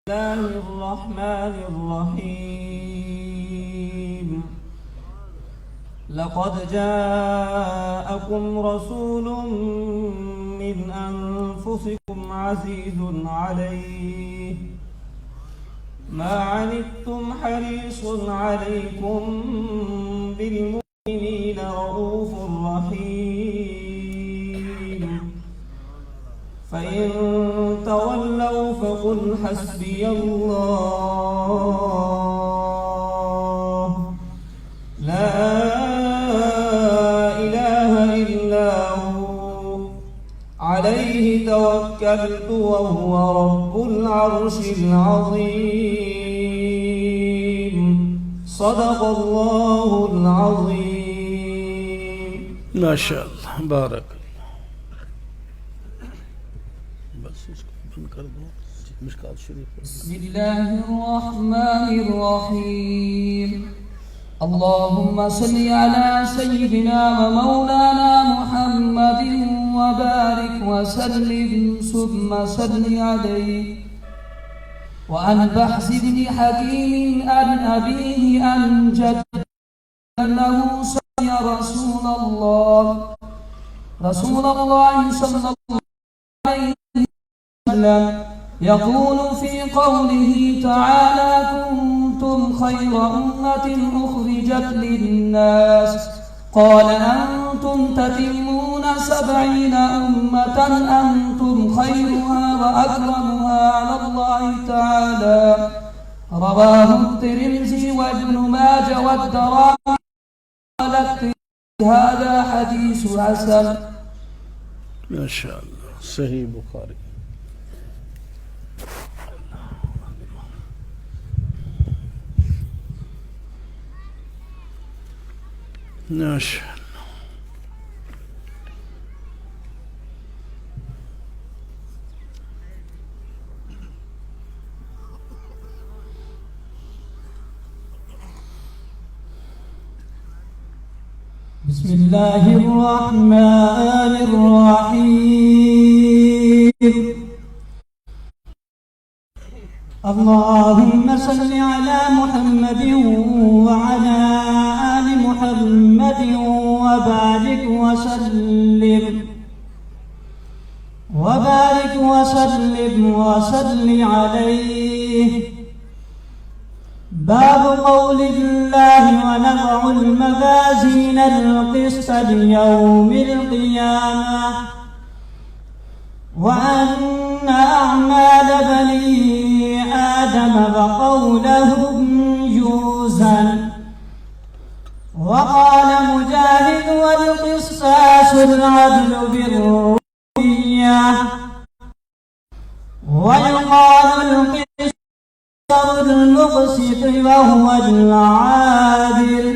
الله الرحمن الرحيم لقد جاءكم رسول من أنفسكم عزيز عليه ما عنتم حريص عليكم بالمؤمنين رؤوف رحيم فإن تولوا فقل حسبي الله لا إله إلا هو عليه توكلت وهو رب العرش العظيم صدق الله العظيم. ما شاء الله بارك. بسم الله الرحمن الرحيم اللهم صل على سيدنا ومولانا محمد وبارك وسلم ثم صل عليه وعن بحث بن حكيم عن أبيه عن جده أنه سمع رسول الله صلى الله عليه وسلم يقول في قوله تعالى كنتم خير أمة أخرجت للناس قال أنتم تتمون 70 أمة أنتم خيرها وأكرمها على الله تعالى رواه الترمذي وابن ماجه والدارمي قال هذا حديث حسن. ما شاء الله صحيح بخاري. ما شاء الله. بسم الله الرحمن الرحيم اللهم صل على محمد وعلى آل محمد وبارك وسلم عليه. باب قول الله ونضع الموازين القسط ليوم القيامة وأن أعمال بني آدم وقولهم يوزن. وقال مجاهد والقصاص العدل بالرؤية ويقال القسط المقسط وهو العادل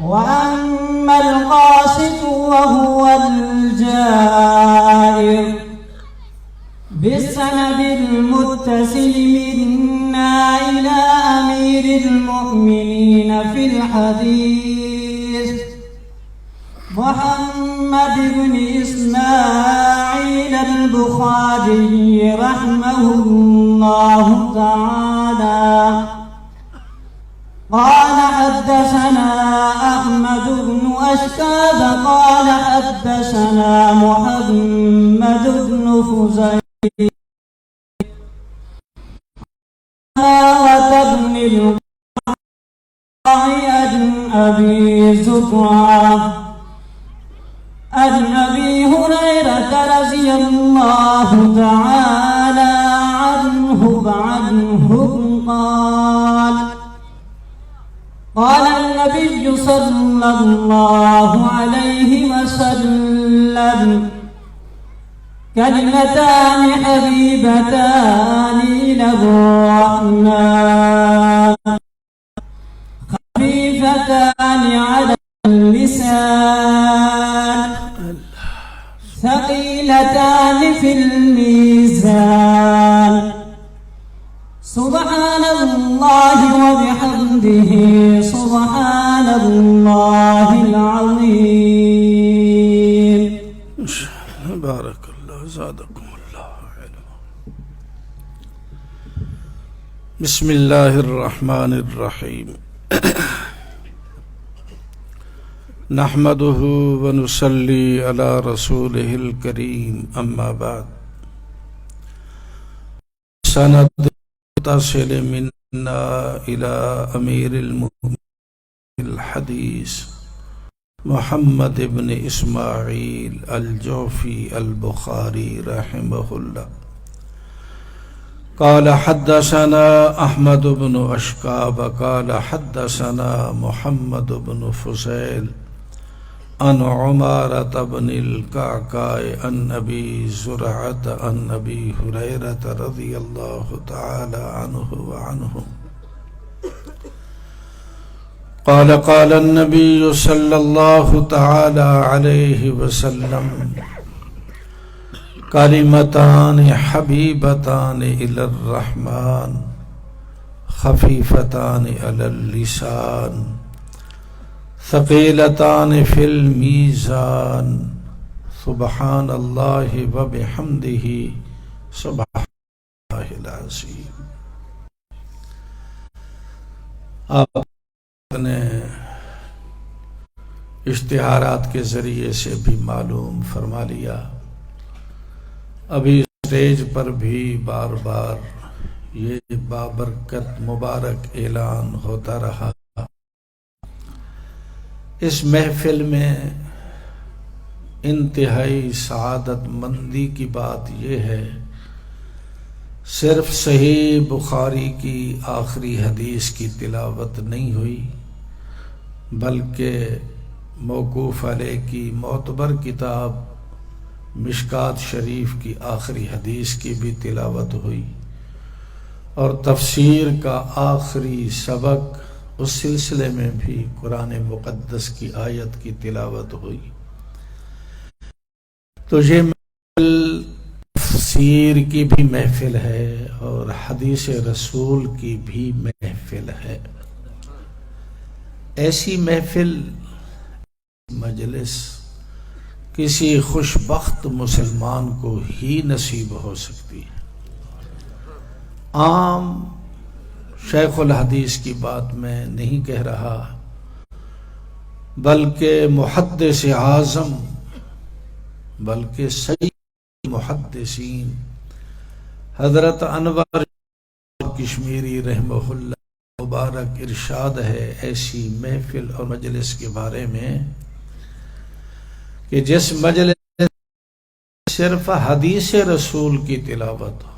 وأما القاسط وهو الجائر. بالسند المتصل منا إلى أمير المؤمنين في الحديث محمد بن إسماعيل البخاري رحمه الله تعالى قال حدثنا أحمد بن أشكاب قال حدثنا محمد بن فزيل وابن القعقاع أبي زكرة عن أبي هريرة رضي الله تعالى عنه قال النبي صلى الله عليه وسلم كلمتان حبيبتان إلى الرحمن خفيفتان على اللسان ثقيلتان في الميزان سبحان الله وبحمده سبحان الله العظيم. بارك الله زادكم الله علما. بسم اللہ الرحمن الرحیم نحمده ونصلی علی رسولہ الکریم اما بعد سند متصل منا الى امیر المؤمنین الحدیث محمد ابن اسماعیل الجوفی البخاری رحمہ اللہ قال حدثنا احمد بن اشکاب قال حدثنا محمد بن فضیل عن عمارة بن القعقاع عن ابی زرعة عن ابی ہریرة رضی اللہ تعالی عنہ وعنہ قال قال النبي صلی اللہ تعالی علیہ وسلم کلمتان حبیبتان الی الرحمن خفیفتان علی اللسان ثقیلتان فی المیزان سبحان اللہ و بحمدہ سبحان اللہ العظیم۔ آپ نے اشتہارات کے ذریعے سے بھی معلوم فرما لیا، ابھی اسٹیج پر بھی بار بار یہ بابرکت مبارک اعلان ہوتا رہا۔ اس محفل میں انتہائی سعادت مندی کی بات یہ ہے، صرف صحیح بخاری کی آخری حدیث کی تلاوت نہیں ہوئی، بلکہ موقوف علیہ کی معتبر کتاب مشکات شریف کی آخری حدیث کی بھی تلاوت ہوئی، اور تفسیر کا آخری سبق اس سلسلے میں بھی قرآن مقدس کی آیت کی تلاوت ہوئی۔ تو یہ محفل تفسیر کی بھی محفل ہے اور حدیث رسول کی بھی محفل ہے۔ ایسی محفل مجلس کسی خوشبخت مسلمان کو ہی نصیب ہو سکتی ہے۔ عام شیخ الحدیث کی بات میں نہیں کہہ رہا، بلکہ محدث اعظم، بلکہ سید محدثین حضرت انور کشمیری رحمہ اللہ مبارک ارشاد ہے ایسی محفل اور مجلس کے بارے میں کہ جس مجلس صرف حدیث رسول کی تلاوت ہو،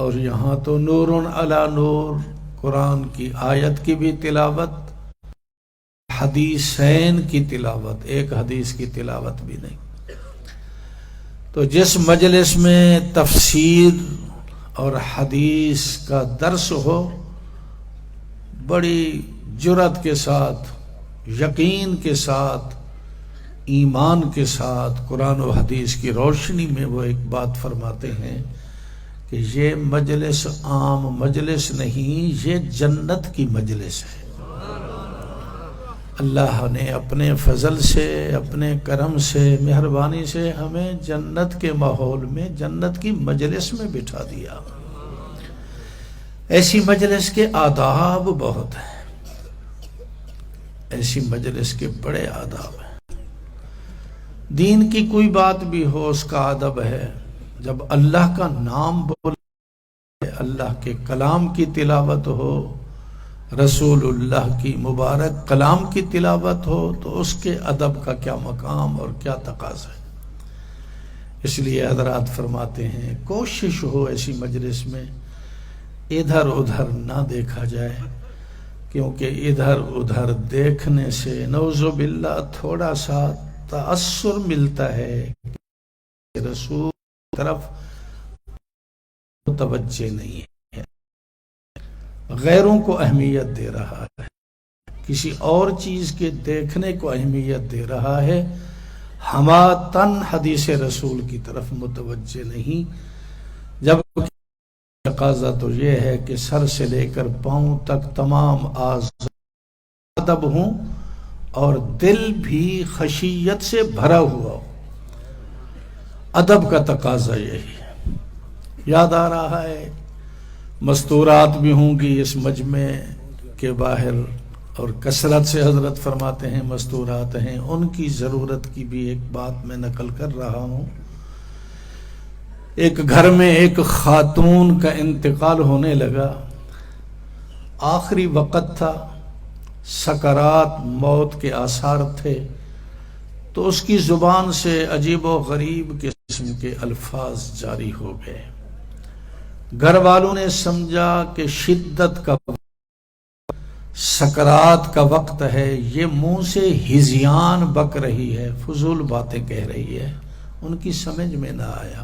اور یہاں تو نور علی نور قرآن کی آیت کی بھی تلاوت، حدیثین کی تلاوت، ایک حدیث کی تلاوت بھی نہیں۔ تو جس مجلس میں تفسیر اور حدیث کا درس ہو، بڑی جرات کے ساتھ، یقین کے ساتھ، ایمان کے ساتھ قرآن و حدیث کی روشنی میں وہ ایک بات فرماتے ہیں کہ یہ مجلس عام مجلس نہیں، یہ جنت کی مجلس ہے۔ اللہ نے اپنے فضل سے، اپنے کرم سے، مہربانی سے ہمیں جنت کے ماحول میں، جنت کی مجلس میں بٹھا دیا۔ ایسی مجلس کے آداب بہت ہیں، ایسی مجلس کے بڑے آداب ہیں۔ دین کی کوئی بات بھی ہو اس کا ادب ہے، جب اللہ کا نام بولے، اللہ کے کلام کی تلاوت ہو، رسول اللہ کی مبارک کلام کی تلاوت ہو، تو اس کے ادب کا کیا مقام اور کیا تقاضا ہے۔ اس لیے حضرات فرماتے ہیں کوشش ہو ایسی مجلس میں ادھر ادھر نہ دیکھا جائے، کیونکہ ادھر ادھر دیکھنے سے نعوذ باللہ تھوڑا سا تأثر ملتا ہے کہ رسول طرف متوجہ نہیں ہے، غیروں کو اہمیت دے رہا ہے، کسی اور چیز کے دیکھنے کو اہمیت دے رہا ہے، ہما تن حدیث رسول کی طرف متوجہ نہیں۔ جب تقاضا تو یہ ہے کہ سر سے لے کر پاؤں تک تمام اعضاء ادب ہوں اور دل بھی خشیت سے بھرا ہوا ہو۔ ادب کا تقاضا یہی ہے۔ یاد آ رہا ہے مستورات بھی ہوں گی اس مجمع کے باہر، اور کثرت سے حضرت فرماتے ہیں مستورات ہیں، ان کی ضرورت کی بھی ایک بات میں نقل کر رہا ہوں۔ ایک گھر میں ایک خاتون کا انتقال ہونے لگا، آخری وقت تھا، سکرات موت کے آثار تھے، تو اس کی زبان سے عجیب و غریب قسم کے الفاظ جاری ہو گئے۔ گھر والوں نے سمجھا کہ شدت کا سکرات کا وقت ہے، یہ منہ سے ہذیان بک رہی ہے، فضول باتیں کہہ رہی ہے، ان کی سمجھ میں نہ آیا۔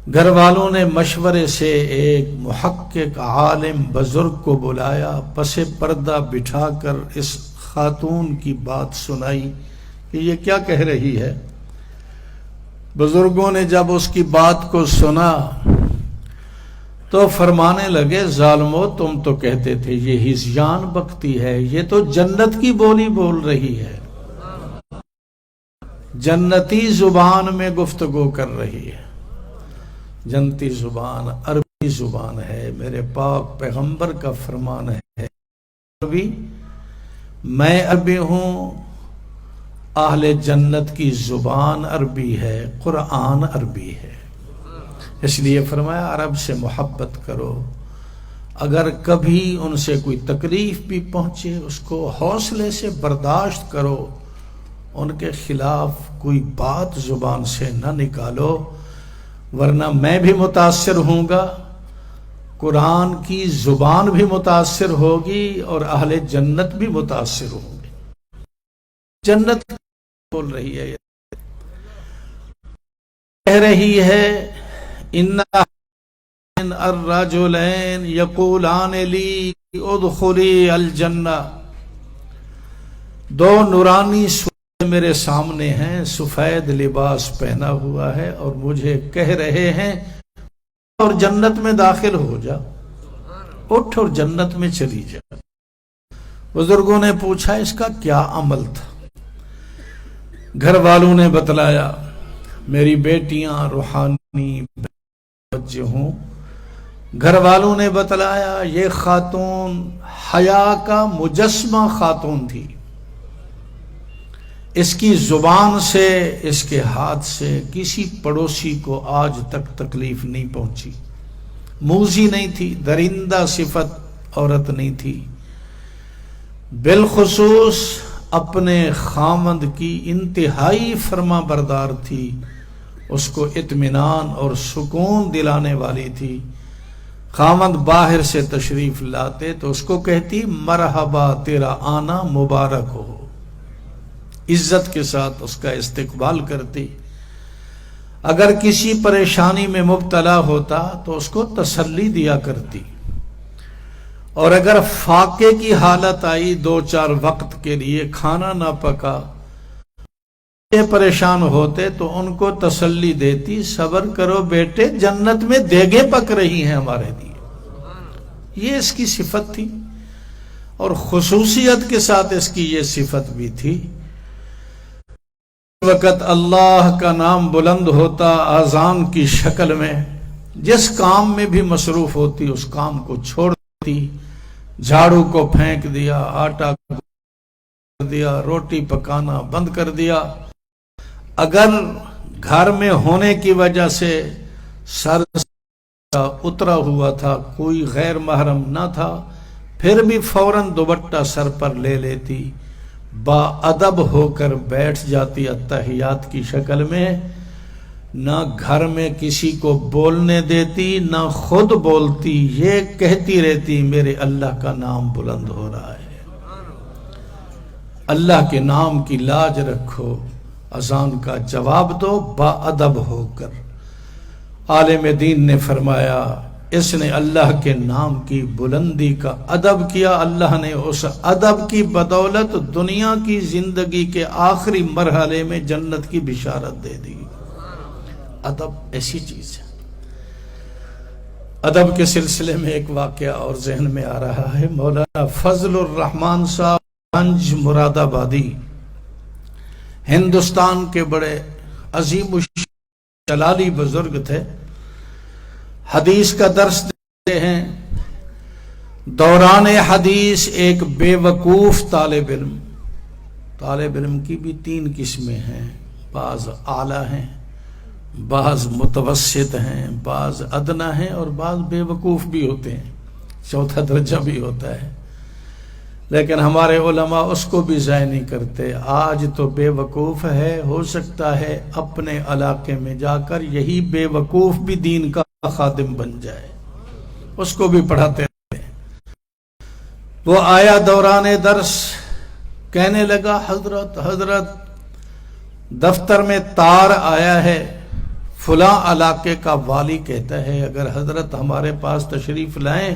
گھر والوں نے مشورے سے ایک محقق عالم بزرگ کو بلایا، پس پردہ بٹھا کر اس خاتون کی بات سنائی کہ یہ کیا کہہ رہی ہے۔ بزرگوں نے جب اس کی بات کو سنا تو فرمانے لگے، ظالمو تم تو کہتے تھے یہ ہذیان بکتی ہے، یہ تو جنت کی بولی بول رہی ہے، جنتی زبان میں گفتگو کر رہی ہے۔ جنتی زبان عربی زبان ہے، میرے پاک پیغمبر کا فرمان ہے، عربی میں عربی ہوں، اہل جنت کی زبان عربی ہے، قرآن عربی ہے، اس لیے فرمایا عرب سے محبت کرو، اگر کبھی ان سے کوئی تکلیف بھی پہنچے اس کو حوصلے سے برداشت کرو، ان کے خلاف کوئی بات زبان سے نہ نکالو، ورنہ میں بھی متاثر ہوں گا، قرآن کی زبان بھی متاثر ہوگی اور اہل جنت بھی متاثر ہوں گے۔ جنت بول رہی ہے، کہہ رہی ہے، ان الرجلین یقولان لی ادخلی الجنہ، دو نورانی میرے سامنے ہیں، سفید لباس پہنا ہوا ہے، اور مجھے کہہ رہے ہیں اور جنت میں داخل ہو جا، اٹھ اور جنت میں چلی جا۔ بزرگوں نے پوچھا اس کا کیا عمل تھا؟ گھر والوں نے بتلایا، میری بیٹیاں روحانی بچے ہوں۔ گھر والوں نے بتلایا یہ خاتون حیا کا مجسمہ خاتون تھی، اس کی زبان سے، اس کے ہاتھ سے کسی پڑوسی کو آج تک تکلیف نہیں پہنچی، موذی نہیں تھی، درندہ صفت عورت نہیں تھی، بالخصوص اپنے خامند کی انتہائی فرما بردار تھی، اس کو اطمینان اور سکون دلانے والی تھی۔ خامند باہر سے تشریف لاتے تو اس کو کہتی مرحبا تیرا آنا مبارک ہو، عزت کے ساتھ اس کا استقبال کرتی۔ اگر کسی پریشانی میں مبتلا ہوتا تو اس کو تسلی دیا کرتی، اور اگر فاقے کی حالت آئی، 2-4 وقت کے لیے کھانا نہ پکا، پریشان ہوتے تو ان کو تسلی دیتی، صبر کرو بیٹے، جنت میں دیگیں پک رہی ہیں ہمارے لیے۔ یہ اس کی صفت تھی، اور خصوصیت کے ساتھ اس کی یہ صفت بھی تھی۔ وقت اللہ کا نام بلند ہوتا اذان کی شکل میں، جس کام میں بھی مصروف ہوتی اس کام کو چھوڑ دیتی، جھاڑو کو پھینک دیا، آٹا کر دیا، روٹی پکانا بند کر دیا۔ اگر گھر میں ہونے کی وجہ سے سر اترا ہوا تھا، کوئی غیر محرم نہ تھا، پھر بھی فوراً دوپٹہ سر پر لے لیتی، با ادب ہو کر بیٹھ جاتی اتحیات کی شکل میں، نہ گھر میں کسی کو بولنے دیتی، نہ خود بولتی، یہ کہتی رہتی میرے اللہ کا نام بلند ہو رہا ہے، اللہ کے نام کی لاج رکھو، اذان کا جواب دو با ادب ہو کر۔ عالم دین نے فرمایا اس نے اللہ کے نام کی بلندی کا ادب کیا، اللہ نے اس ادب کی بدولت دنیا کی زندگی کے آخری مرحلے میں جنت کی بشارت دے دی۔ ادب ایسی چیز ہے۔ ادب کے سلسلے میں ایک واقعہ اور ذہن میں آ رہا ہے۔ مولانا فضل الرحمان صاحب گنج مراد آبادی ہندوستان کے بڑے عظیم جلالی بزرگ تھے، حدیث کا درس ہیں دوران حدیث ایک بے وقوف طالب علم کی بھی 3 قسمیں ہیں، بعض اعلیٰ ہیں، بعض متوسط ہیں، بعض ادنا ہیں، اور بعض بے وقوف بھی ہوتے ہیں، 4تھا درجہ بھی ہوتا ہے۔ لیکن ہمارے علماء اس کو بھی ضائع نہیں کرتے۔ آج تو بے وقوف ہے، ہو سکتا ہے اپنے علاقے میں جا کر یہی بے وقوف بھی دین کا خادم بن جائے، اس کو بھی پڑھاتے رہتے ہیں۔ وہ آیا دوران درس، کہنے لگا حضرت دفتر میں تار آیا ہے، فلاں علاقے کا والی کہتا ہے اگر حضرت ہمارے پاس تشریف لائیں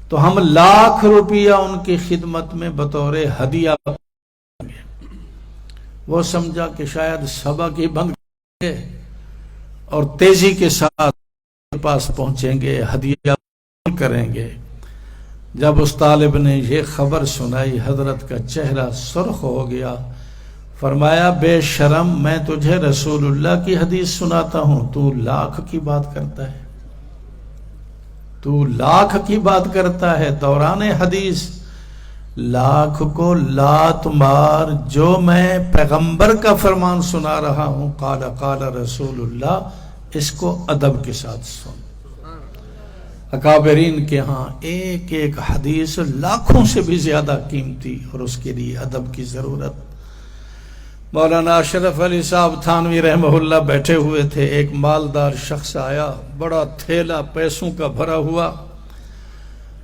تو ہم 1,00,000 روپیہ ان کی خدمت میں بطور ہدیہ دیں گے۔ وہ سمجھا کہ شاید سبق ہی بند کریں گے اور تیزی کے ساتھ پاس پہنچیں گے، ہدیہ کریں گے۔ جب اس طالب نے یہ خبر سنائی، حضرت کا چہرہ سرخ ہو گیا، فرمایا بے شرم، میں تجھے رسول اللہ کی حدیث سناتا ہوں، تو 1,00,000 کی بات کرتا ہے، تو 1,00,000 کی بات کرتا ہے۔ دوران حدیث 1,00,000 کو لات مار، جو میں پیغمبر کا فرمان سنا رہا ہوں، قال قال رسول اللہ، اس کو ادب کے ساتھ سن۔ اکابرین کے ہاں ایک ایک حدیث لاکھوں سے بھی زیادہ قیمتی، اور اس کے لیے ادب کی ضرورت۔ مولانا اشرف علی صاحب تھانوی رحمہ اللہ بیٹھے ہوئے تھے، ایک مالدار شخص آیا، بڑا تھیلا پیسوں کا بھرا ہوا،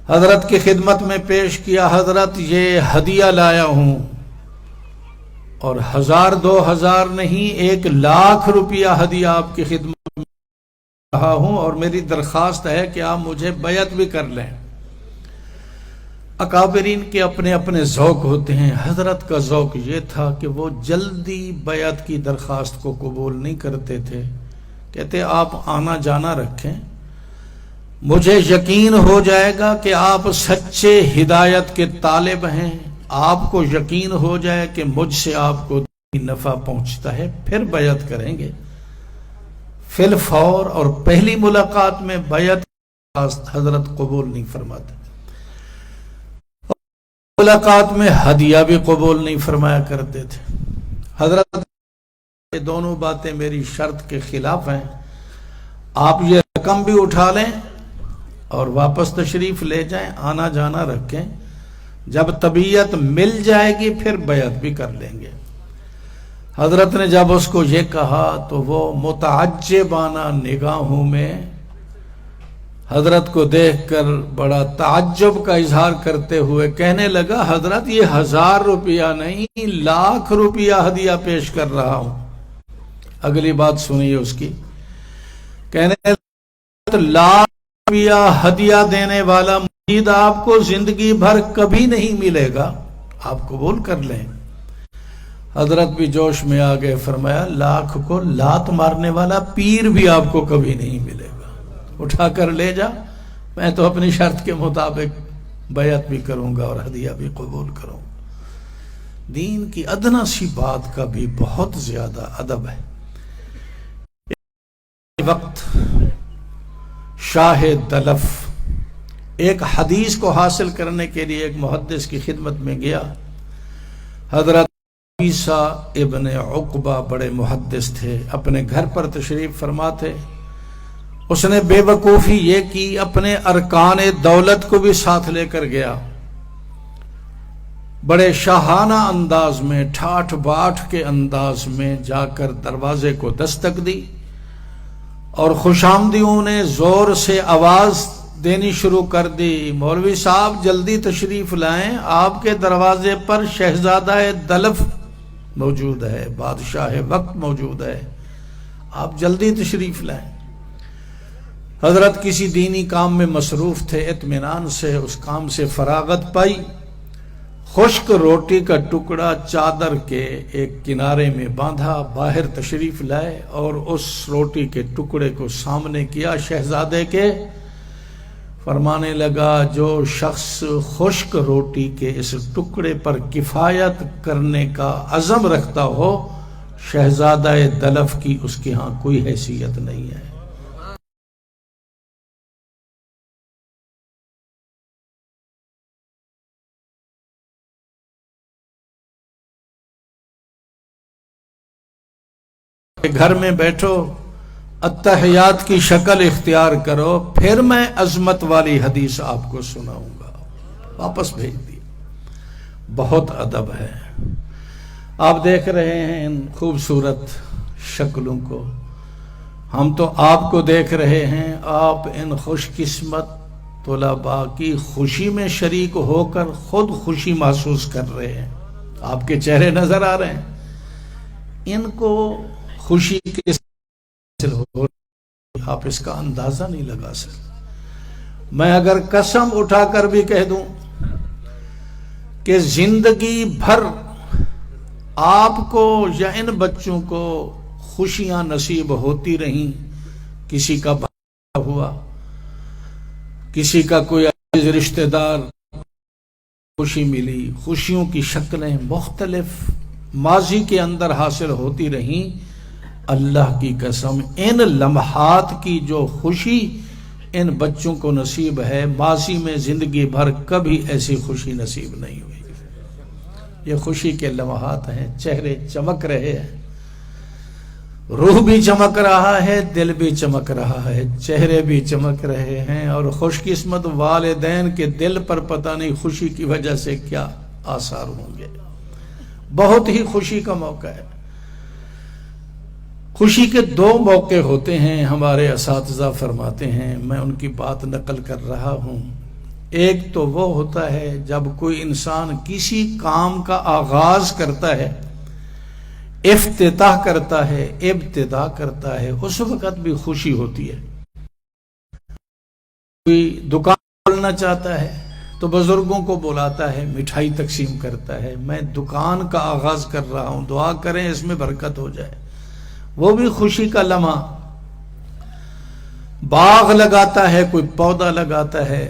حضرت کی خدمت میں پیش کیا۔ حضرت یہ ہدیہ لایا ہوں، اور 1,000 2,000 نہیں، 1,00,000 روپیہ ہدیہ آپ کی خدمت میں رہا ہوں، اور میری درخواست ہے کہ آپ مجھے بیعت بھی کر لیں۔ اکابرین کے اپنے اپنے ذوق ہوتے ہیں، حضرت کا ذوق یہ تھا کہ وہ جلدی بیعت کی درخواست کو قبول نہیں کرتے تھے، کہتے آپ آنا جانا رکھیں، مجھے یقین ہو جائے گا کہ آپ سچے ہدایت کے طالب ہیں، آپ کو یقین ہو جائے کہ مجھ سے آپ کو نفع پہنچتا ہے، پھر بیعت کریں گے۔ فی الفور اور پہلی ملاقات میں بیعت حضرت قبول نہیں فرماتے، ملاقات میں ہدیہ بھی قبول نہیں فرمایا کرتے تھے۔ حضرت یہ دونوں باتیں میری شرط کے خلاف ہیں، آپ یہ رقم بھی اٹھا لیں اور واپس تشریف لے جائیں، آنا جانا رکھیں، جب طبیعت مل جائے گی پھر بیعت بھی کر لیں گے۔ حضرت نے جب اس کو یہ کہا تو وہ متعجبانہ نگاہوں میں حضرت کو دیکھ کر بڑا تعجب کا اظہار کرتے ہوئے کہنے لگا، حضرت یہ 1,000 روپیہ نہیں، 1,00,000 روپیہ ہدیہ پیش کر رہا ہوں۔ اگلی بات سنیے اس کی، کہنے لگا 1,00,000 روپیہ ہدیہ دینے والا مرید آپ کو زندگی بھر کبھی نہیں ملے گا، آپ قبول کر لیں۔ حضرت بھی جوش میں آ گئے، فرمایا 1,00,000 کو لات مارنے والا پیر بھی آپ کو کبھی نہیں ملے گا، اٹھا کر لے جا، میں تو اپنی شرط کے مطابق بیعت بھی کروں گا اور ہدیہ بھی قبول کروں گا۔ دین کی ادنا سی بات کا بھی بہت زیادہ ادب ہے۔ وقت شاہ دلف ایک حدیث کو حاصل کرنے کے لیے ایک محدث کی خدمت میں گیا۔ حضرت عیسیٰ ابن عقبہ بڑے محدث تھے، اپنے گھر پر تشریف فرما تھے۔ اس نے بے وقوفی یہ کی، اپنے ارکان دولت کو بھی ساتھ لے کر گیا، بڑے شاہانہ انداز میں، ٹھاٹھ باٹھ کے انداز میں جا کر دروازے کو دستک دی، اور خوش آمدیوں نے زور سے آواز دینی شروع کر دی، مولوی صاحب جلدی تشریف لائیں، آپ کے دروازے پر شہزادہ دلف موجود ہے، بادشاہ وقت موجود ہے، آپ جلدی تشریف لائیں۔ حضرت کسی دینی کام میں مصروف تھے، اطمینان سے اس کام سے فراغت پائی، خشک روٹی کا ٹکڑا چادر کے ایک کنارے میں باندھا، باہر تشریف لائے اور اس روٹی کے ٹکڑے کو سامنے کیا شہزادے کے، فرمانے لگا جو شخص خشک روٹی کے اس ٹکڑے پر کفایت کرنے کا عزم رکھتا ہو، شہزادہ دلف کی اس کے ہاں کوئی حیثیت نہیں ہے۔ گھر میں بیٹھو التحیات کی شکل اختیار کرو، پھر میں عظمت والی حدیث آپ کو سناؤں گا۔ واپس بھیج دیا۔ بہت ادب ہے۔ آپ دیکھ رہے ہیں ان خوبصورت شکلوں کو، ہم تو آپ کو دیکھ رہے ہیں، آپ ان خوش قسمت طلباء کی خوشی میں شریک ہو کر خود خوشی محسوس کر رہے ہیں۔ آپ کے چہرے نظر آ رہے ہیں، ان کو خوشی کے حاصل ہو، آپ اس کا اندازہ نہیں لگا سکتے۔ میں اگر قسم اٹھا کر بھی کہہ دوں کہ زندگی بھر آپ کو یا ان بچوں کو خوشیاں نصیب ہوتی رہیں، کسی کا بھائی ہوا، کسی کا کوئی عزیز رشتہ دار خوشی ملی، خوشیوں کی شکلیں مختلف ماضی کے اندر حاصل ہوتی رہیں، اللہ کی قسم ان لمحات کی جو خوشی ان بچوں کو نصیب ہے، ماضی میں زندگی بھر کبھی ایسی خوشی نصیب نہیں ہوئی۔ یہ خوشی کے لمحات ہیں، چہرے چمک رہے ہیں، روح بھی چمک رہا ہے، دل بھی چمک رہا ہے، چہرے بھی چمک رہے ہیں، اور خوش قسمت والدین کے دل پر پتہ نہیں خوشی کی وجہ سے کیا آثار ہوں گے۔ بہت ہی خوشی کا موقع ہے۔ خوشی کے دو موقع ہوتے ہیں، ہمارے اساتذہ فرماتے ہیں، میں ان کی بات نقل کر رہا ہوں۔ ایک تو وہ ہوتا ہے جب کوئی انسان کسی کام کا آغاز کرتا ہے، افتتاح کرتا ہے، ابتدا کرتا ہے، اس وقت بھی خوشی ہوتی ہے۔ کوئی دکان کھولنا چاہتا ہے تو بزرگوں کو بلاتا ہے، مٹھائی تقسیم کرتا ہے، میں دکان کا آغاز کر رہا ہوں، دعا کریں اس میں برکت ہو جائے، وہ بھی خوشی کا لمحہ۔ باغ لگاتا ہے، کوئی پودا لگاتا ہے،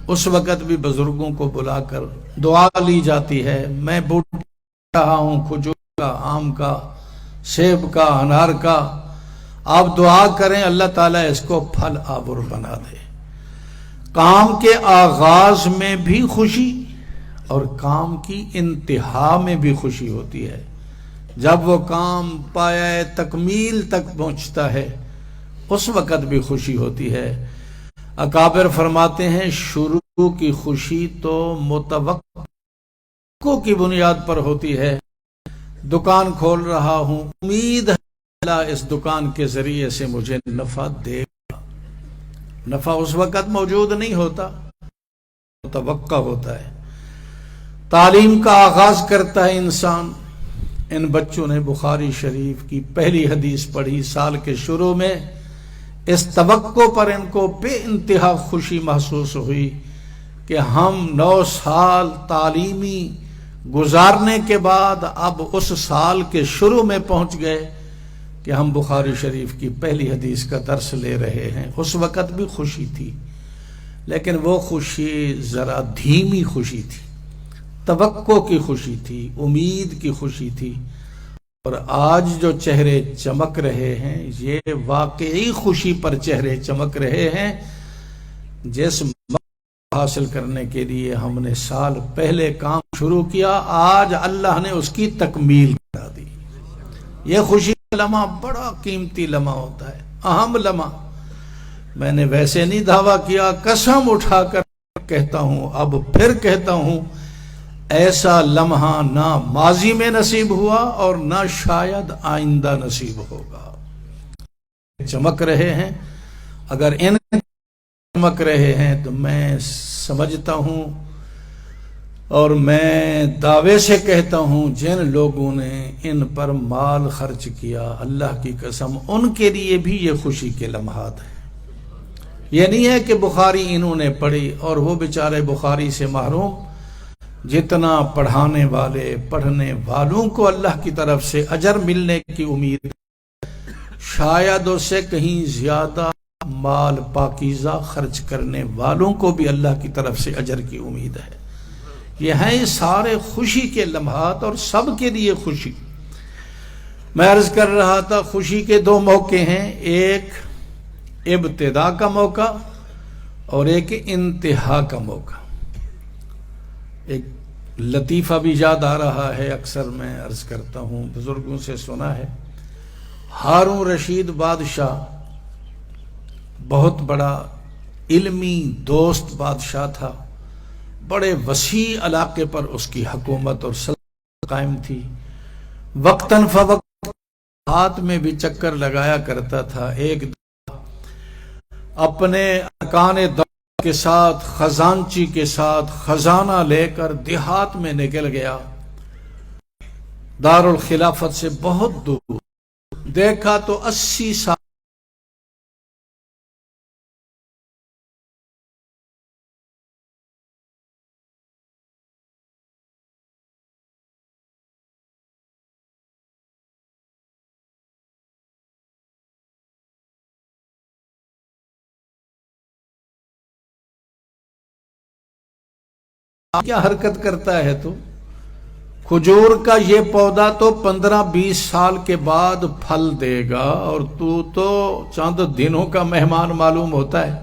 اس وقت بھی بزرگوں کو بلا کر دعا لی جاتی ہے، میں بوٹا رہا ہوں، کھجور کا، آم کا، سیب کا، انار کا، آپ دعا کریں اللہ تعالیٰ اس کو پھل آور بنا دے۔ کام کے آغاز میں بھی خوشی اور کام کی انتہا میں بھی خوشی ہوتی ہے، جب وہ کام پایہ تکمیل تک پہنچتا ہے اس وقت بھی خوشی ہوتی ہے۔ اکابر فرماتے ہیں شروع کی خوشی تو متوقع کی بنیاد پر ہوتی ہے۔ دکان کھول رہا ہوں، امید ہے اللہ اس دکان کے ذریعے سے مجھے نفع دے گا۔ نفع اس وقت موجود نہیں ہوتا، متوقع ہوتا ہے۔ تعلیم کا آغاز کرتا ہے انسان، ان بچوں نے بخاری شریف کی پہلی حدیث پڑھی سال کے شروع میں، اس توقع پر ان کو بے انتہا خوشی محسوس ہوئی کہ ہم 9 سال تعلیمی گزارنے کے بعد اب اس سال کے شروع میں پہنچ گئے کہ ہم بخاری شریف کی پہلی حدیث کا درس لے رہے ہیں۔ اس وقت بھی خوشی تھی، لیکن وہ خوشی ذرا دھیمی خوشی تھی، توقع کی خوشی تھی، امید کی خوشی تھی۔ اور آج جو چہرے چمک رہے ہیں یہ واقعی خوشی پر چہرے چمک رہے ہیں، جس حاصل کرنے کے لیے ہم نے سال پہلے کام شروع کیا، آج اللہ نے اس کی تکمیل کرا دی۔ یہ خوشی کا لمحہ بڑا قیمتی لمحہ ہوتا ہے، اہم لمحہ۔ میں نے ویسے نہیں دعویٰ کیا، قسم اٹھا کر کہتا ہوں، اب پھر کہتا ہوں، ایسا لمحہ نہ ماضی میں نصیب ہوا اور نہ شاید آئندہ نصیب ہوگا۔ چمک رہے ہیں، اگر ان چمک رہے ہیں تو میں سمجھتا ہوں اور میں دعوے سے کہتا ہوں جن لوگوں نے ان پر مال خرچ کیا، اللہ کی قسم ان کے لیے بھی یہ خوشی کے لمحات ہیں۔ یہ نہیں ہے کہ بخاری انہوں نے پڑھی اور وہ بیچارے بخاری سے محروم۔ جتنا پڑھانے والے پڑھنے والوں کو اللہ کی طرف سے اجر ملنے کی امید، شاید اس سے کہیں زیادہ مال پاکیزہ خرچ کرنے والوں کو بھی اللہ کی طرف سے اجر کی امید ہے۔ یہ ہیں سارے خوشی کے لمحات اور سب کے لیے خوشی۔ میں عرض کر رہا تھا خوشی کے 2 موقع ہیں، ایک ابتدا کا موقع اور ایک انتہا کا موقع۔ ایک لطیفہ بھی یاد آ رہا ہے، اکثر میں عرض کرتا ہوں، بزرگوں سے سنا ہے، ہارون رشید بادشاہ بہت بڑا علمی دوست بادشاہ تھا، بڑے وسیع علاقے پر اس کی حکومت اور سلطنت قائم تھی۔ وقتاً فوقت ہاتھ میں بھی چکر لگایا کرتا تھا۔ ایک اپنے ارکان دولت کے ساتھ، خزانچی کے ساتھ خزانہ لے کر دیہات میں نکل گیا، دارالخلافت سے بہت دور۔ دیکھا تو 80 سال کیا حرکت کرتا ہے تو کھجور کا یہ پودا تو 15-20 سال کے بعد پھل دے گا، اور تو چند دنوں کا مہمان معلوم ہوتا ہے۔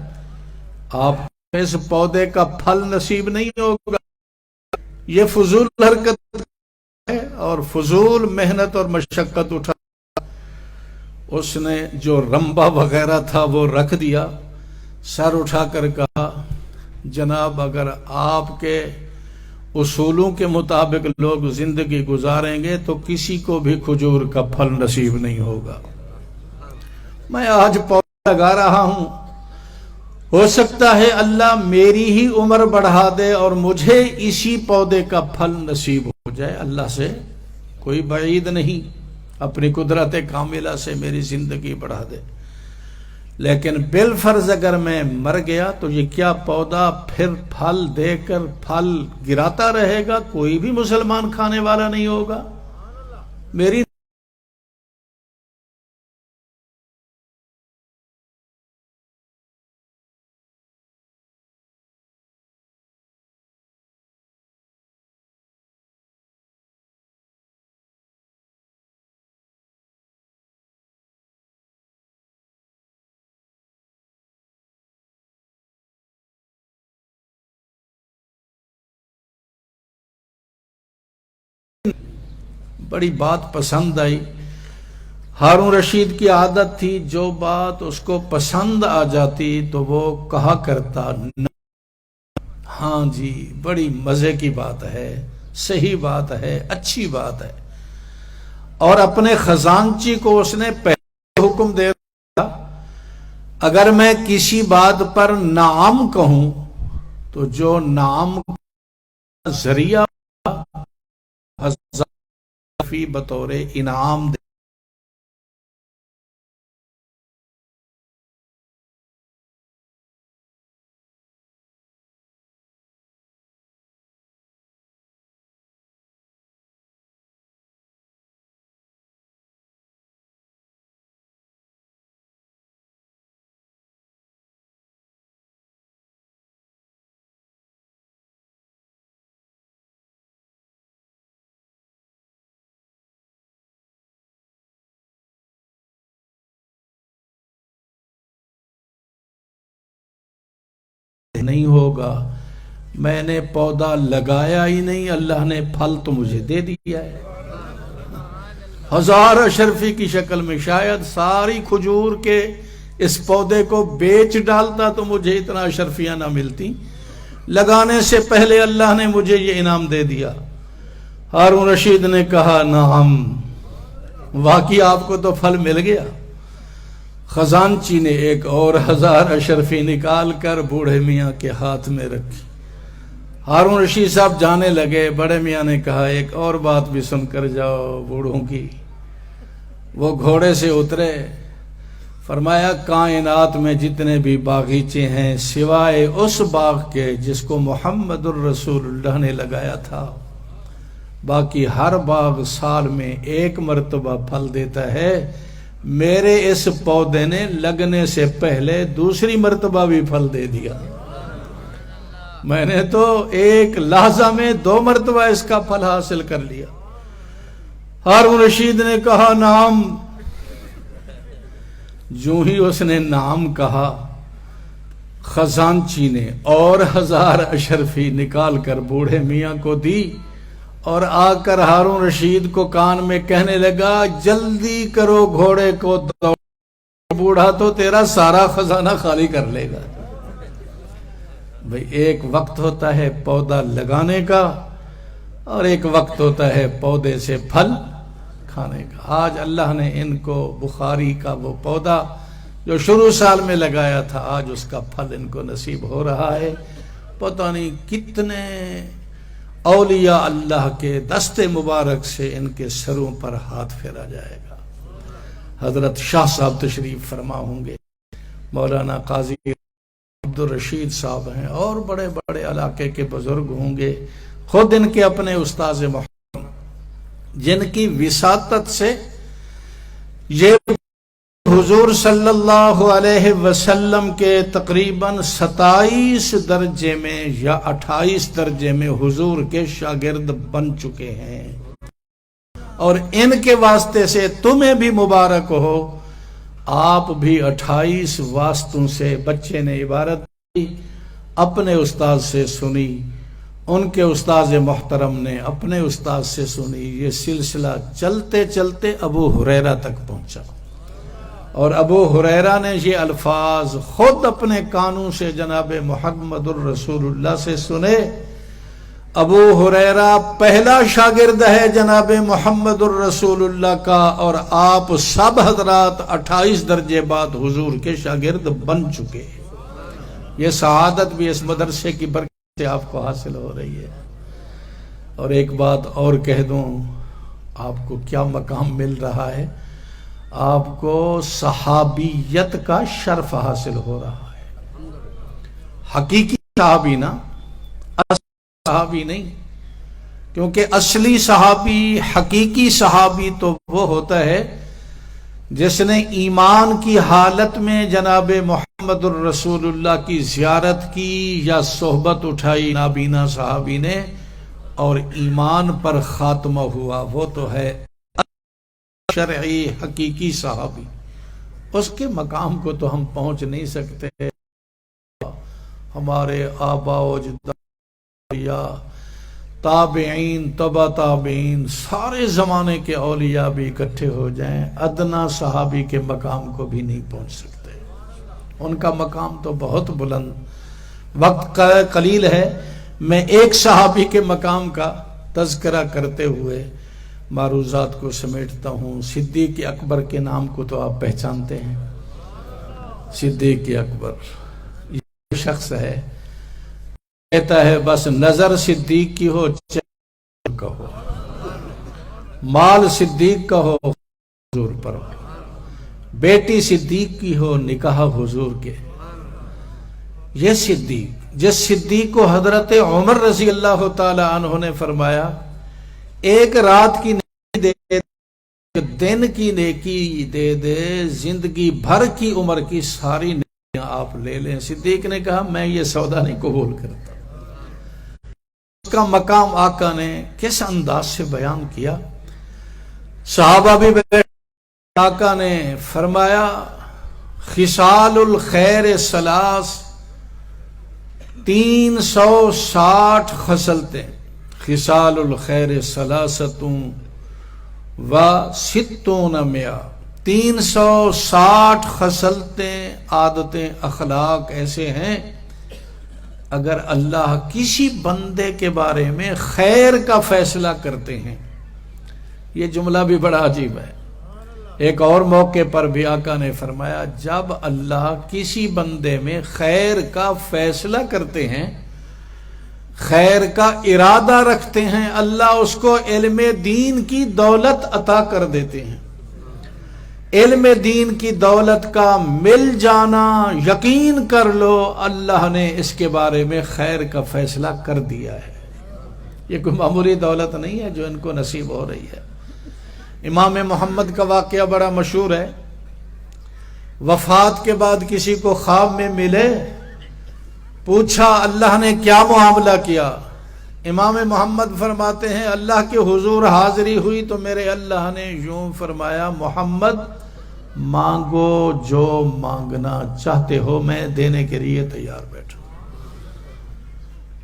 آپ اس پودے کا پھل نصیب نہیں ہوگا۔ یہ فضول حرکت ہے اور فضول محنت اور مشقت اٹھا۔ اس نے جو رمبا وغیرہ تھا وہ رکھ دیا، سر اٹھا کر کہا جناب اگر آپ کے اصولوں کے مطابق لوگ زندگی گزاریں گے تو کسی کو بھی کھجور کا پھل نصیب نہیں ہوگا۔ میں آج پودا لگا رہا ہوں، ہو سکتا ہے اللہ میری ہی عمر بڑھا دے اور مجھے اسی پودے کا پھل نصیب ہو جائے۔ اللہ سے کوئی بعید نہیں، اپنی قدرت کاملہ سے میری زندگی بڑھا دے، لیکن بالفرض اگر میں مر گیا تو یہ کیا پودا پھر پھل دے کر پھل گراتا رہے گا؟ کوئی بھی مسلمان کھانے والا نہیں ہوگا۔ میری بڑی بات پسند آئی۔ ہارون رشید کی عادت تھی جو بات اس کو پسند آ جاتی تو وہ کہا کرتا ہاں جی بڑی مزے کی بات ہے، صحیح بات ہے، اچھی بات ہے۔ اور اپنے خزانچی کو اس نے پہلے حکم دے دیا اگر میں کسی بات پر نعم کہوں تو جو نعم کا ذریعہ فی بطور انعام دے۔ نہیں ہوگا، میں نے پودا لگایا ہی نہیں، اللہ نے پھل تو مجھے دے دیا ہے۔ 1000 اشرفی کی شکل میں، شاید ساری کھجور کے اس پودے کو بیچ ڈالتا تو مجھے اتنا اشرفیاں نہ ملتی، لگانے سے پہلے اللہ نے مجھے یہ انعام دے دیا۔ ہارون رشید نے کہا نعم، واقعی آپ کو تو پھل مل گیا۔ خزانچی نے ایک اور 1000 اشرفی نکال کر بوڑھے میاں کے ہاتھ میں رکھی۔ ہارون رشید صاحب جانے لگے، بڑے میاں نے کہا ایک اور بات بھی سن کر جاؤ بوڑھوں کی۔ وہ گھوڑے سے اترے، فرمایا کائنات میں جتنے بھی باغیچے ہیں سوائے اس باغ کے جس کو محمد الرسول اللہ نے لگایا تھا، باقی ہر باغ سال میں 1 مرتبہ پھل دیتا ہے، میرے اس پودے نے لگنے سے پہلے 2 مرتبہ بھی پھل دے دیا۔ میں نے تو ایک لحظہ میں 2 مرتبہ اس کا پھل حاصل کر لیا۔ ہارون رشید نے کہا نعم۔ جو ہی اس نے نعم کہا، خزانچی نے اور 1000 اشرفی نکال کر بوڑھے میاں کو دی اور آ کر ہارون رشید کو کان میں کہنے لگا جلدی کرو گھوڑے کو دوڑ، بوڑھا تو تیرا سارا خزانہ خالی کر لے گا۔ بھئی ایک وقت ہوتا ہے پودا لگانے کا اور ایک وقت ہوتا ہے پودے سے پھل کھانے کا۔ آج اللہ نے ان کو بخاری کا وہ پودا جو شروع سال میں لگایا تھا، آج اس کا پھل ان کو نصیب ہو رہا ہے۔ پتہ نہیں کتنے اولیاء اللہ کے دست مبارک سے ان کے سروں پر ہاتھ پھیرا جائے گا۔ حضرت شاہ صاحب تشریف فرما ہوں گے، مولانا قاضی عبدالرشید صاحب ہیں، اور بڑے بڑے علاقے کے بزرگ ہوں گے، خود ان کے اپنے استاذ محترم جن کی وساطت سے یہ حضور صلی اللہ علیہ وسلم کے تقریباً 27 درجے میں یا 28 درجے میں حضور کے شاگرد بن چکے ہیں، اور ان کے واسطے سے تمہیں بھی مبارک ہو، آپ بھی 28 واسطوں سے بچے نے عبارت کی، اپنے استاذ سے سنی، ان کے استاذ محترم نے اپنے استاذ سے سنی، یہ سلسلہ چلتے چلتے ابو ہریرہ تک پہنچا، اور ابو ہریرہ نے یہ الفاظ خود اپنے کانوں سے جناب محمد الرسول اللہ سے سنے۔ ابو ہریرہ پہلا شاگرد ہے جناب محمد الرسول اللہ کا، اور آپ سب حضرات 28 درجے بعد حضور کے شاگرد بن چکے۔ یہ سعادت بھی اس مدرسے کی برکت سے آپ کو حاصل ہو رہی ہے۔ اور ایک بات اور کہہ دوں، آپ کو کیا مقام مل رہا ہے، آپ کو صحابیت کا شرف حاصل ہو رہا ہے۔ حقیقی صحابی نا، صحابی نہیں، کیونکہ اصلی صحابی، حقیقی صحابی تو وہ ہوتا ہے جس نے ایمان کی حالت میں جناب محمد الرسول اللہ کی زیارت کی یا صحبت اٹھائی نابینا صحابی نے اور ایمان پر خاتمہ ہوا، وہ تو ہے شرعی حقیقی صحابی۔ اس کے مقام کو تو ہم پہنچ نہیں سکتے، ہمارے آباء و اجداد یا تابعین تبع تابعین سارے زمانے کے اولیاء بھی اکٹھے ہو جائیں، ادنا صحابی کے مقام کو بھی نہیں پہنچ سکتے۔ ان کا مقام تو بہت بلند، وقت قلیل ہے، میں ایک صحابی کے مقام کا تذکرہ کرتے ہوئے معروضات کو سمیٹتا ہوں۔ صدیق اکبر کے نام کو تو آپ پہچانتے ہیں، صدیق اکبر یہ شخص ہے، کہتا ہے بس نظر صدیق کی ہو چاہے کا ہو، مال صدیق کا ہو حضور پر ہو، بیٹی صدیق کی ہو نکاح حضور کے۔ یہ صدیق، جس صدیق کو حضرت عمر رضی اللہ تعالی عنہ نے فرمایا ایک رات کی نیکی دے، دن کی نیکی دے دے، زندگی بھر کی عمر کی ساری نیکیاں آپ لے لیں۔ صدیق نے کہا میں یہ سودا نہیں قبول کرتا۔ اس کا مقام آقا نے کس انداز سے بیان کیا، صحابہ بھی بیٹھے، آقا نے فرمایا خصال الخیر ثلاث، 360 خصلتیں، خصال الخیر ثلاثتوں و ستون مئہ، 360 خصلتیں، عادتیں، اخلاق ایسے ہیں اگر اللہ کسی بندے کے بارے میں خیر کا فیصلہ کرتے ہیں۔ یہ جملہ بھی بڑا عجیب ہے۔ ایک اور موقع پر بھی آقا نے فرمایا جب اللہ کسی بندے میں خیر کا فیصلہ کرتے ہیں، خیر کا ارادہ رکھتے ہیں، اللہ اس کو علم دین کی دولت عطا کر دیتے ہیں۔ علم دین کی دولت کا مل جانا، یقین کر لو اللہ نے اس کے بارے میں خیر کا فیصلہ کر دیا ہے۔ یہ کوئی معمولی دولت نہیں ہے جو ان کو نصیب ہو رہی ہے۔ امام محمد کا واقعہ بڑا مشہور ہے، وفات کے بعد کسی کو خواب میں ملے، پوچھا اللہ نے کیا معاملہ کیا؟ امام محمد فرماتے ہیں اللہ کے حضور حاضری ہوئی تو میرے اللہ نے یوں فرمایا محمد مانگو جو مانگنا چاہتے ہو، میں دینے کے لیے تیار بیٹھا۔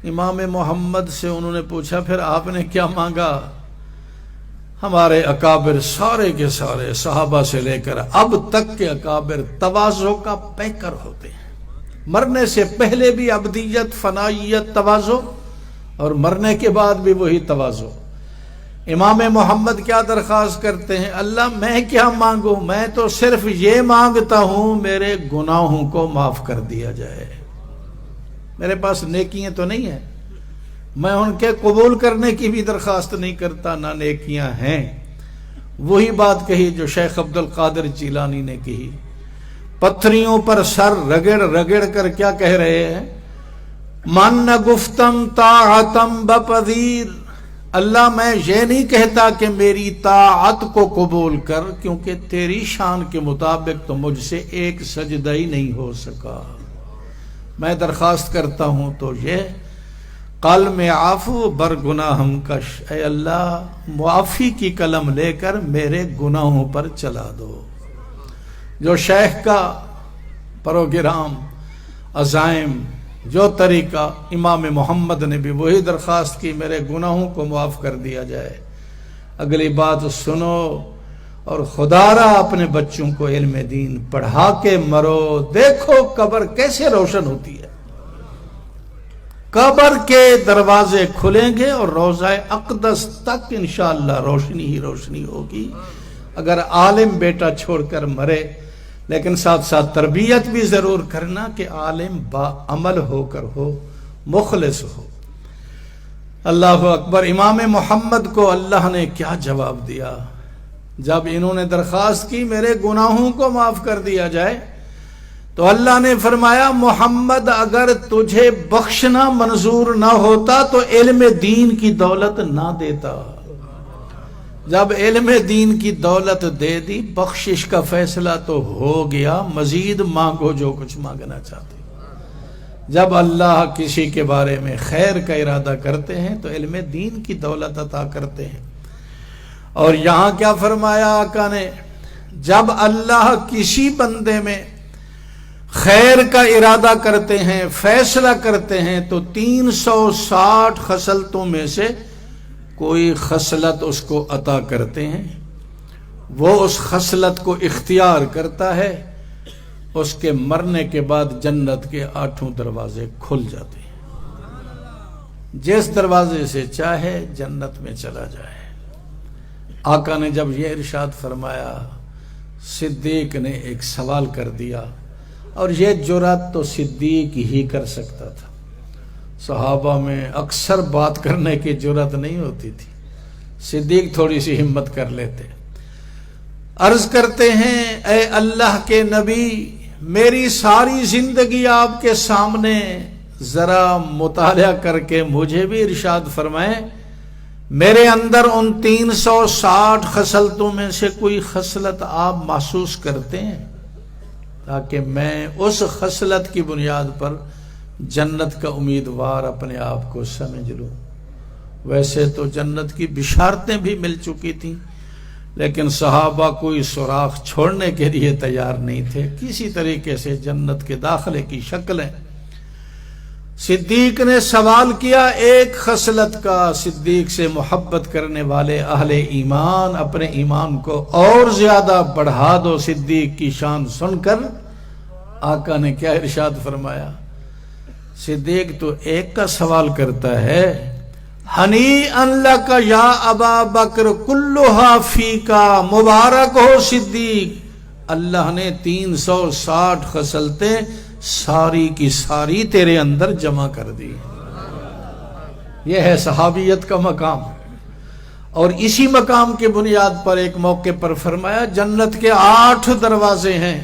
امام محمد سے انہوں نے پوچھا پھر آپ نے کیا مانگا؟ ہمارے اکابر سارے کے سارے صحابہ سے لے کر اب تک کے اکابر تواضع کا پیکر ہوتے ہیں، مرنے سے پہلے بھی ابدیت، فنائیت، تواضع، اور مرنے کے بعد بھی وہی تواضع۔ امام محمد کیا درخواست کرتے ہیں؟ اللہ میں کیا مانگوں، میں تو صرف یہ مانگتا ہوں میرے گناہوں کو معاف کر دیا جائے، میرے پاس نیکیاں تو نہیں ہیں، میں ان کے قبول کرنے کی بھی درخواست نہیں کرتا، نہ نیکیاں ہیں۔ وہی بات کہی جو شیخ عبد القادر جیلانی نے کہی، پتھریوں پر سر رگڑ رگڑ کر کیا کہہ رہے ہیں؟ من گفتم طاعتم بپذیر، اللہ میں یہ نہیں کہتا کہ میری طاعت کو قبول کر، کیونکہ تیری شان کے مطابق تو مجھ سے ایک سجدہ ہی نہیں ہو سکا، میں درخواست کرتا ہوں تو یہ قلم عفو بر گناہم کش، اے اللہ معافی کی قلم لے کر میرے گناہوں پر چلا دو۔ جو شیخ کا پروگرام، عزائم، جو طریقہ، امام محمد نے بھی وہی درخواست کی میرے گناہوں کو معاف کر دیا جائے۔ اگلی بات سنو اور خدا را اپنے بچوں کو علم دین پڑھا کے مرو، دیکھو قبر کیسے روشن ہوتی ہے، قبر کے دروازے کھلیں گے اور روضہ اقدس تک انشاءاللہ روشنی ہی روشنی ہوگی۔ اگر عالم بیٹا چھوڑ کر مرے، لیکن ساتھ ساتھ تربیت بھی ضرور کرنا کہ عالم با عمل ہو کر ہو، مخلص ہو۔ اللہ اکبر۔ امام محمد کو اللہ نے کیا جواب دیا جب انہوں نے درخواست کی میرے گناہوں کو معاف کر دیا جائے؟ تو اللہ نے فرمایا محمد اگر تجھے بخشنا منظور نہ ہوتا تو علم دین کی دولت نہ دیتا، جب علم دین کی دولت دے دی بخشش کا فیصلہ تو ہو گیا، مزید مانگو جو کچھ مانگنا چاہتے۔ جب اللہ کسی کے بارے میں خیر کا ارادہ کرتے ہیں تو علم دین کی دولت عطا کرتے ہیں۔ اور یہاں کیا فرمایا آقا نے؟ جب اللہ کسی بندے میں خیر کا ارادہ کرتے ہیں، فیصلہ کرتے ہیں، تو 360 خصلتوں میں سے کوئی خصلت اس کو عطا کرتے ہیں، وہ اس خصلت کو اختیار کرتا ہے، اس کے مرنے کے بعد جنت کے 8 دروازے کھل جاتے ہیں، جس دروازے سے چاہے جنت میں چلا جائے۔ آقا نے جب یہ ارشاد فرمایا، صدیق نے ایک سوال کر دیا، اور یہ جرات تو صدیق ہی کر سکتا تھا، صحابہ میں اکثر بات کرنے کی جرات نہیں ہوتی تھی، صدیق تھوڑی سی ہمت کر لیتے۔ عرض کرتے ہیں اے اللہ کے نبی، میری ساری زندگی آپ کے سامنے، ذرا مطالعہ کر کے مجھے بھی ارشاد فرمائیں، میرے اندر ان 360 خصلتوں میں سے کوئی خصلت آپ محسوس کرتے ہیں، تاکہ میں اس خصلت کی بنیاد پر جنت کا امیدوار اپنے آپ کو سمجھ لوں۔ ویسے تو جنت کی بشارتیں بھی مل چکی تھیں، لیکن صحابہ کوئی سوراخ چھوڑنے کے لیے تیار نہیں تھے، کسی طریقے سے جنت کے داخلے کی شکلیں۔ صدیق نے سوال کیا ایک خصلت کا، صدیق سے محبت کرنے والے اہل ایمان اپنے ایمان کو اور زیادہ بڑھا دو۔ صدیق کی شان سن کر آقا نے کیا ارشاد فرمایا؟ صدیق تو ایک کا سوال کرتا ہے، ہنیئا لک یا ابا بکر کلھا فیکا، مبارک ہو صدیق، اللہ نے 360 خصلتیں ساری کی ساری تیرے اندر جمع کر دی۔ یہ ہے صحابیت کا مقام۔ اور اسی مقام کی بنیاد پر ایک موقع پر فرمایا جنت کے 8 دروازے ہیں۔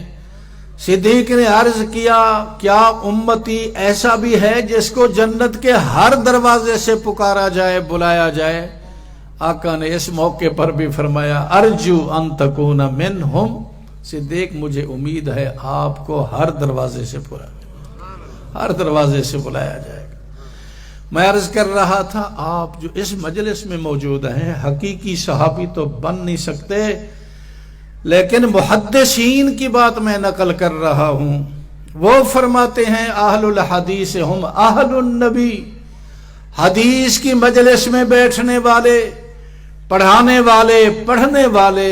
صدیق نے عرض کیا کیا امتی ایسا بھی ہے جس کو جنت کے ہر دروازے سے پکارا جائے، بلایا جائے؟ آقا نے اس موقع پر بھی فرمایا ارجو ان تکون منہم، صدیق مجھے امید ہے آپ کو ہر دروازے سے ہر دروازے سے بلایا جائے گا۔ میں عرض کر رہا تھا آپ جو اس مجلس میں موجود ہیں حقیقی صحابی تو بن نہیں سکتے، لیکن محدثین کی بات میں نقل کر رہا ہوں، وہ فرماتے ہیں اہل الحدیث ہم اہل النبی، حدیث کی مجلس میں بیٹھنے والے، پڑھانے والے، پڑھنے والے،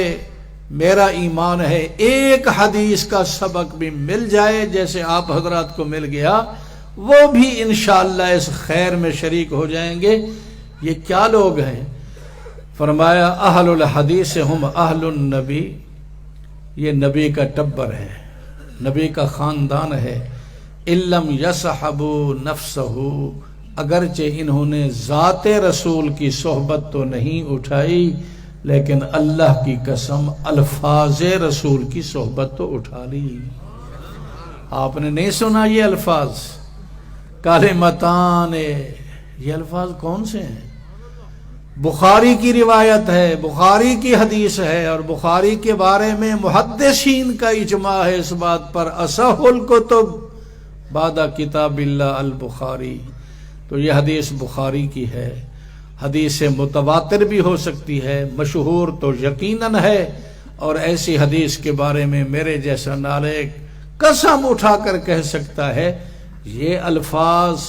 میرا ایمان ہے ایک حدیث کا سبق بھی مل جائے جیسے آپ حضرات کو مل گیا، وہ بھی انشاءاللہ اس خیر میں شریک ہو جائیں گے۔ یہ کیا لوگ ہیں؟ فرمایا اہل الحدیث ہم اہل النبی، یہ نبی کا ٹبر ہے، نبی کا خاندان ہے۔ علم یصحبوا نفسہ، اگرچہ انہوں نے ذات رسول کی صحبت تو نہیں اٹھائی لیکن اللہ کی قسم الفاظ رسول کی صحبت تو اٹھا لی۔ آپ نے نہیں سنا یہ الفاظ؟ کلمتان، یہ الفاظ کون سے ہیں؟ بخاری کی روایت ہے، بخاری کی حدیث ہے، اور بخاری کے بارے میں محدثین کا اجماع ہے اس بات پر، اصح الکتب بعد کتاب اللہ البخاری۔ تو یہ حدیث بخاری کی ہے، حدیث متواتر بھی ہو سکتی ہے، مشہور تو یقیناً ہے، اور ایسی حدیث کے بارے میں میرے جیسا نالائق قسم اٹھا کر کہہ سکتا ہے یہ الفاظ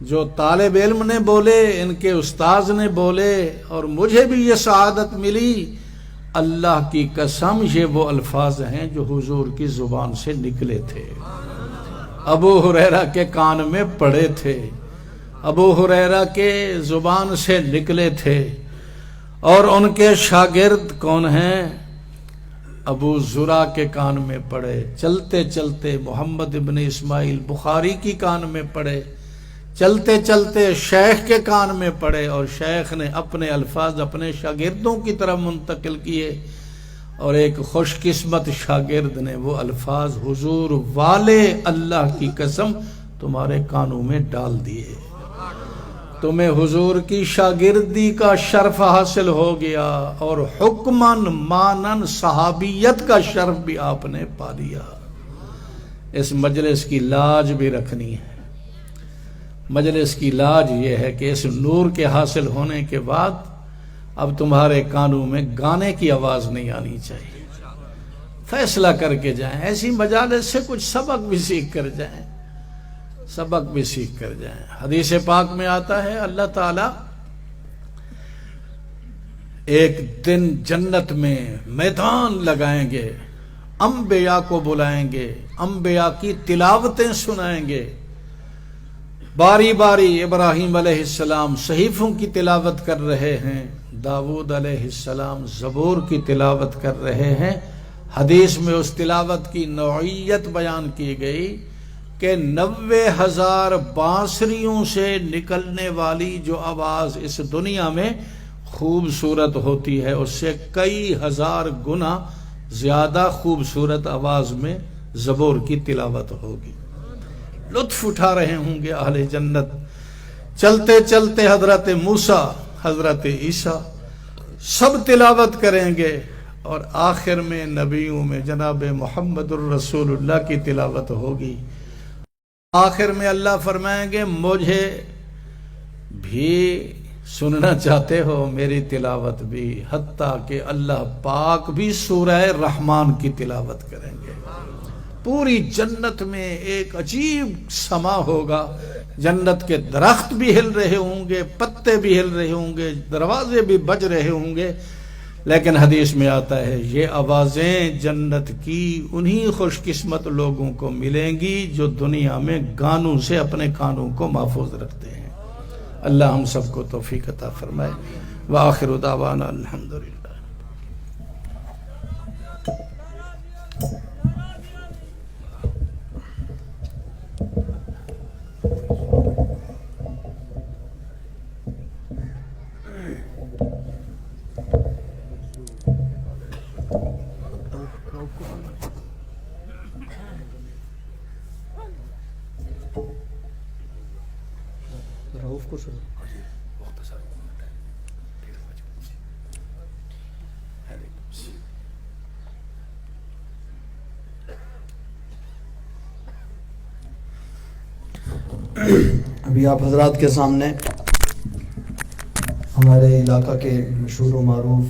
جو طالب علم نے بولے، ان کے استاذ نے بولے، اور مجھے بھی یہ سعادت ملی، اللہ کی قسم یہ وہ الفاظ ہیں جو حضور کی زبان سے نکلے تھے، ابو ہریرہ کے کان میں پڑے تھے، ابو ہریرہ کے زبان سے نکلے تھے۔ اور ان کے شاگرد کون ہیں؟ ابو زرع کے کان میں پڑے، چلتے چلتے محمد ابن اسماعیل بخاری کی کان میں پڑے، چلتے چلتے شیخ کے کان میں پڑے، اور شیخ نے اپنے الفاظ اپنے شاگردوں کی طرف منتقل کیے، اور ایک خوش قسمت شاگرد نے وہ الفاظ حضور والے اللہ کی قسم تمہارے کانوں میں ڈال دیے، تمہیں حضور کی شاگردی کا شرف حاصل ہو گیا، اور حکماً مانن صحابیت کا شرف بھی آپ نے پا لیا۔ اس مجلس کی لاج بھی رکھنی ہے، مجلس کی لاج یہ ہے کہ اس نور کے حاصل ہونے کے بعد اب تمہارے کانوں میں گانے کی آواز نہیں آنی چاہیے، فیصلہ کر کے جائیں، ایسی مجالس سے کچھ سبق بھی سیکھ کر جائیں، سبق بھی سیکھ کر جائیں۔ حدیث پاک میں آتا ہے اللہ تعالیٰ ایک دن جنت میں میدان لگائیں گے، انبیاء کو بلائیں گے، انبیاء کی تلاوتیں سنائیں گے، باری باری ابراہیم علیہ السلام صحیفوں کی تلاوت کر رہے ہیں، داؤد علیہ السلام زبور کی تلاوت کر رہے ہیں۔ حدیث میں اس تلاوت کی نوعیت بیان کی گئی کہ 90,000 بانسریوں سے نکلنے والی جو آواز اس دنیا میں خوبصورت ہوتی ہے اس سے کئی ہزار گنا زیادہ خوبصورت آواز میں زبور کی تلاوت ہوگی۔ لطف اٹھا رہے ہوں گے اہل جنت، چلتے چلتے حضرت موسیٰ، حضرت عیسیٰ سب تلاوت کریں گے، اور آخر میں نبیوں میں جناب محمد الرسول اللہ کی تلاوت ہوگی۔ آخر میں اللہ فرمائیں گے مجھے بھی سننا چاہتے ہو میری تلاوت بھی، حتیٰ کہ اللہ پاک بھی سورہ رحمان کی تلاوت کریں گے۔ پوری جنت میں ایک عجیب سما ہوگا، جنت کے درخت بھی ہل رہے ہوں گے، پتے بھی ہل رہے ہوں گے، دروازے بھی بج رہے ہوں گے، لیکن حدیث میں آتا ہے یہ آوازیں جنت کی انہی خوش قسمت لوگوں کو ملیں گی جو دنیا میں گانوں سے اپنے کانوں کو محفوظ رکھتے ہیں۔ اللہ ہم سب کو توفیق عطا فرمائے۔ وآخر دعوانا الحمدللہ۔ ابھی آپ حضرات کے سامنے ہمارے علاقہ کے مشہور و معروف